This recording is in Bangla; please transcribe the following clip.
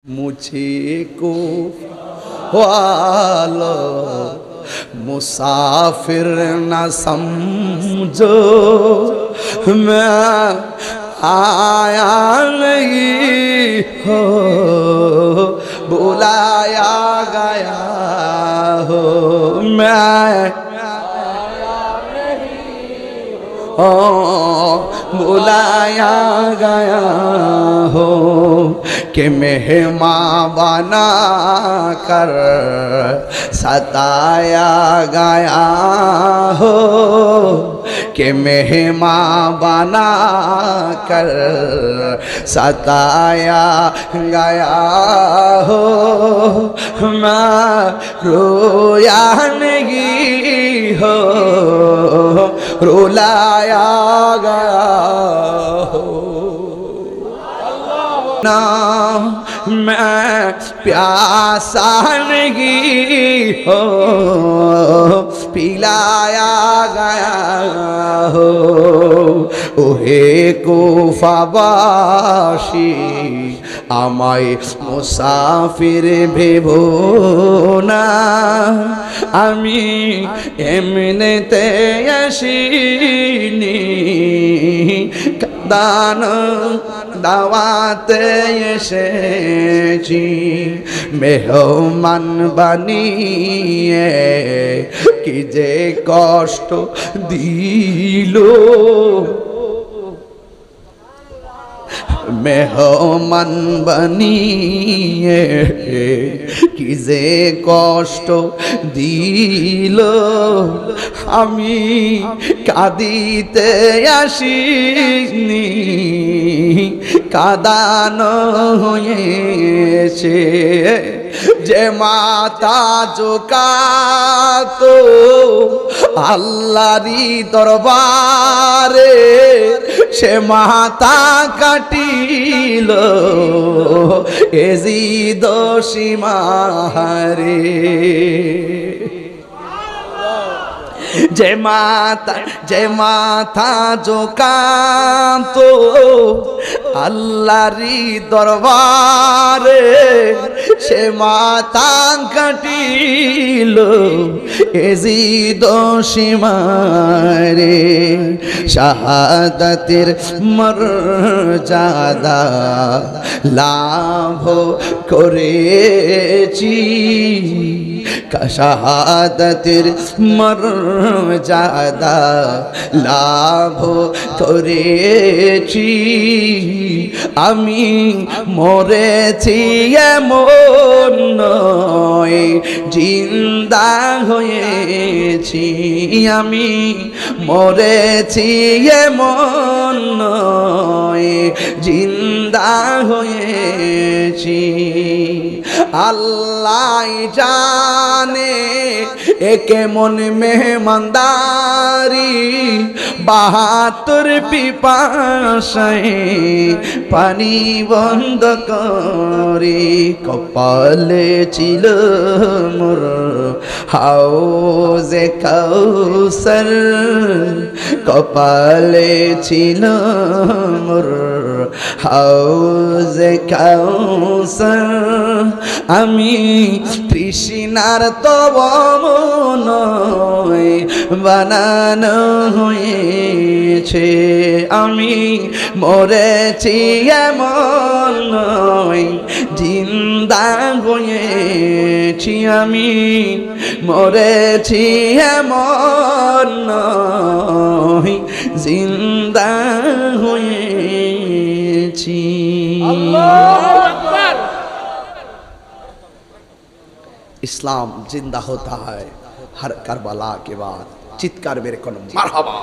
मुझको वालो मुसाफिर न समझो, मैं आया नहीं हो बुलाया गया हो, मैं बुलाया गया हो कि मेहमान बना कर सताया गया हो, कि मेहमान बना कर सताया गया हो, मैं रोया नहीं हो रुलाया गया हो ना, मैं प्यासा नहीं हो पिलाया गया हो, ओहे কুফাবাসী আমায় মুসাফির ভেবো না, আমি এমনিতে আসিনি দান দাওয়াতে এসেছি, মেহমান বানিয়ে কি যে কষ্ট দিল, মেহমান বানিয়ে কি যে কষ্ট দিল, আমি কাঁদিতে আসিনি কাঁদানো হয়েছে, যে মাতা জোকাতো আল্লাহরই দরবারে সে মাতা কাটিল এজিদ সীমারে, যে মাথা জোকাতো আল্লাহরই দরবারে সে মাথা কাটিল এজিদ সীমারে, শাহাদাতের মর্যাদা লাভ করেছি, শাহাদাতের মর্যাদা লাভ করেছি, আমি মরেছি এমন নয় জিন্দা হয়েছি, আমি মরেছি এমন নয় জিন্দা হয়েছি, আল্লাহ জানে এ কেমন মেহমানদারি, ৭২ পিপাসায় পানি বন্ধ করে কপালে ছিল মোর হাউজে কাউসার, কপালে ছিল মোর হাউজে কাউসার, আমি তৃষ্ণার তব মনয় বানানো হয়েছে, আমি মরেছি এমন নয় জিন্দা হয়েছি, আমি মরেছি এমন নয় জিন্দা হয়েছি। इस्लाम जिंदा होता है हर करबला के बाद। चित्कार मेरे को मारहबा।